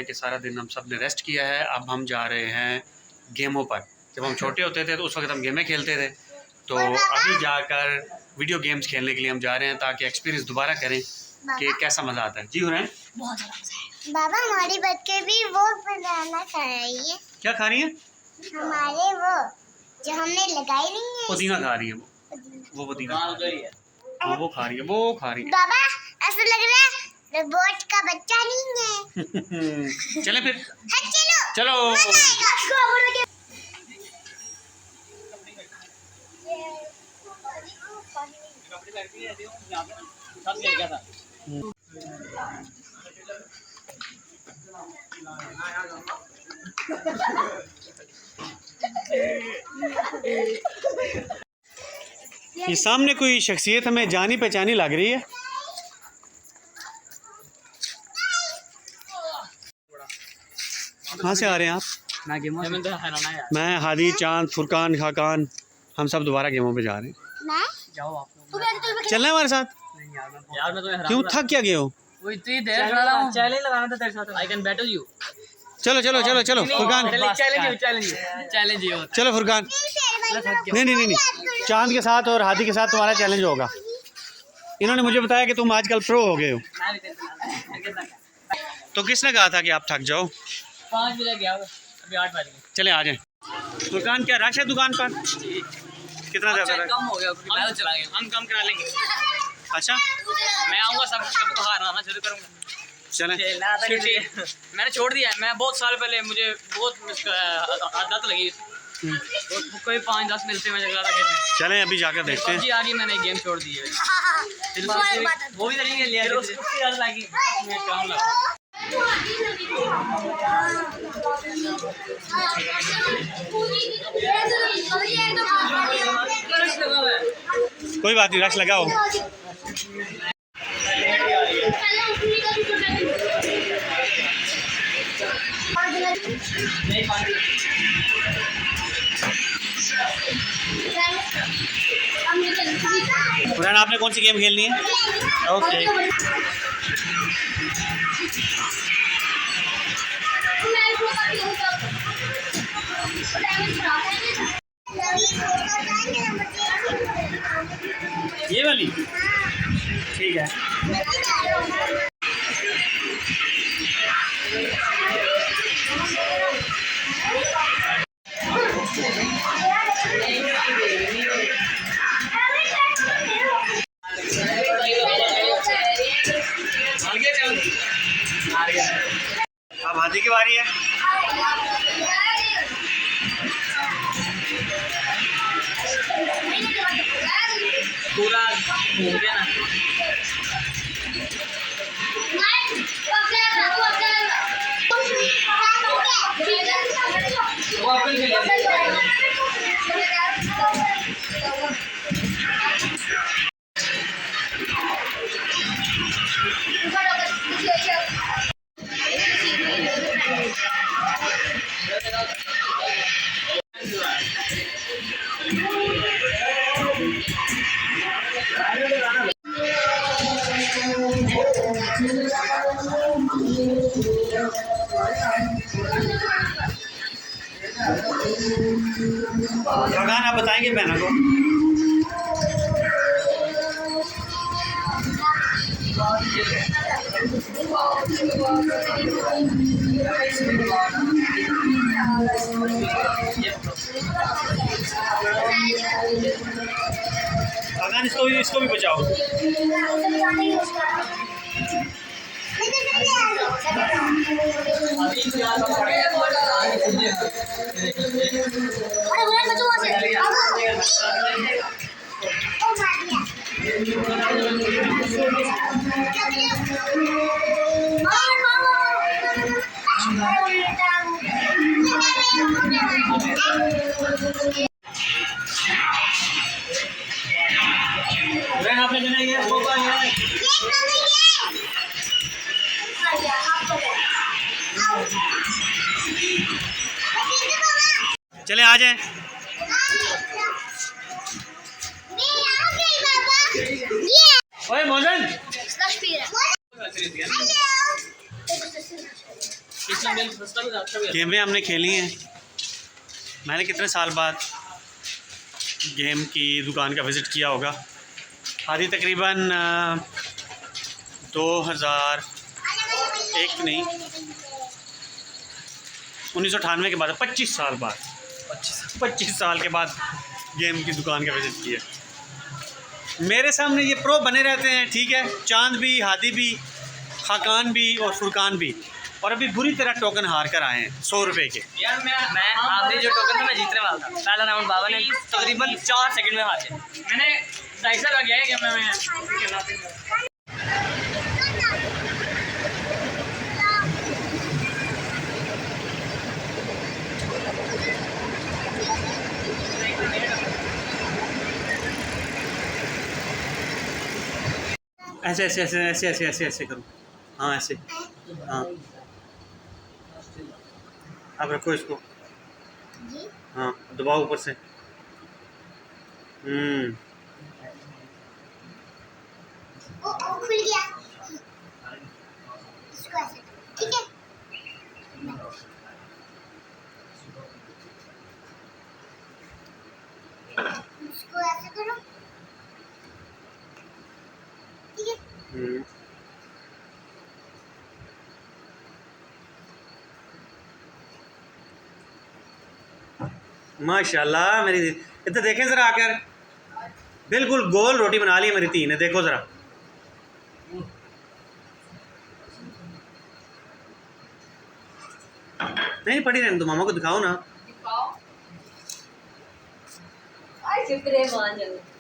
कि सारा दिन हम सब ने रेस्ट किया है। अब हम जा रहे हैं गेमों पर। जब हम छोटे होते थे तो उस वक्त हम गेमें खेलते थे, तो अभी जाकर वीडियो गेम्स खेलने के लिए हम जा रहे हैं ताकि एक्सपीरियंस दोबारा करें कि कैसा मज़ा आता है। जी हुरैन, बहुत ज़्यादा मज़ा है। बाबा हमारी बच्चे भी वो बनाना खा रही है। क्या खा रही है? हमारे वो जो हमने लगाई नहीं है, पुदीना खा रही है। वो पुदीना खा रही है। हाँ, वो खा रही है, वो खा रही है। बाबा ऐसा लग रहा है रोबोट का बच्चा नहीं है। चले फिर। हाँ, चलो चलो। ये सामने कोई शख्सियत हमें जानी पहचानी लग रही है। कहाँ से आ रहे हैं आप? मैं हादी, चांद, फुरकान, खाकान, हम सब दोबारा गेमों पे जा रहे हैं। जाओ आप चलना है हमारे साथ? यार मैं तो क्यों, थक क्या गए हो? वो इतनी देर खड़ा रहा हूं। चैलेंज लगाना था तेरे साथ। I can battle you. चलो चलो चलो चलो फुरकान, चैलेंज ये चलो फुरकान। नहीं नहीं नहीं नहीं, चांद के साथ और हादी के साथ तुम्हारा चैलेंज होगा। इन्होंने मुझे बताया कि तुम आजकल प्रो हो गए हो। तो किसने कहा था कि आप थक जाओ? 5 बजे गया, अभी 8 बज गए। चले आ जाए। फुरकान, क्या रश है दुकान पर? कितना ज़्यादा रश? कम हो गया, मैं तो चला गया। हम कम करा लेंगे। अच्छा, मैं आऊँगा, सब तो हारना शुरू करूँगा। चलें। मैंने छोड़ दिया है। मैं बहुत साल पहले मुझे बहुत आदत लगी, तो कोई 5-10 मिलते मैं ज़्यादा खेलते। चलें अभी जाकर देखते हैं। जी आ गई, मैंने गेम छोड़ दी है। वो भी करेंगे लिया लगी काम लगा। कोई बात नहीं, रश लगाओ। फुरकान, आपने कौन सी गेम खेलनी है? ओके। ये वाली ठीक है। अब हाथी की बारी है। पूरा घूम गया ना। वो अपन खेलेंगे। फुरकान, आप बताएंगे बहनों को? फुरकान, इसको भी बचाओ। आपने देना है। चले आ जाए। ओए मोहन, इसमें मिल्क सस्ता भी था, अच्छा भी था। गेमें हमने खेली हैं। मैंने कितने साल बाद गेम की दुकान का विज़िट किया होगा। आधी तकरीबन 2001 नहीं 1998 के बाद 25 साल बाद 25 साल के बाद गेम की दुकान का विज़िट किया। मेरे सामने ये प्रो बने रहते हैं, ठीक है, चांद भी, हादी भी, खाकान भी और फुरकान भी, और अभी बुरी तरह टोकन हार कर आए हैं 100 रुपये के। यार मैं आखिरी जो टोकन था मैं जीतने वाला था। पहला राउंड बाबा ने तकरीबन 4 सेकंड में हार गया। मैंने 2.5 साल लग गया है कि मैं ऐसे ऐसे ऐसे ऐसे ऐसे ऐसे ऐसे करो। हाँ ऐसे, हाँ अब रखो इसको, जी हाँ दबाओ ऊपर से। ओ खुल गया। इसको ऐसे ठीक है। इसको ऐसे करो ठीक है। माशाल्लाह मेरी, इधर देखें ज़रा आकर, बिल्कुल गोल रोटी बना ली है मेरी धी ने, देखो ज़रा। नहीं पड़ी रहने दो, मामा को दिखाओ ना। Ay, siempre manjan.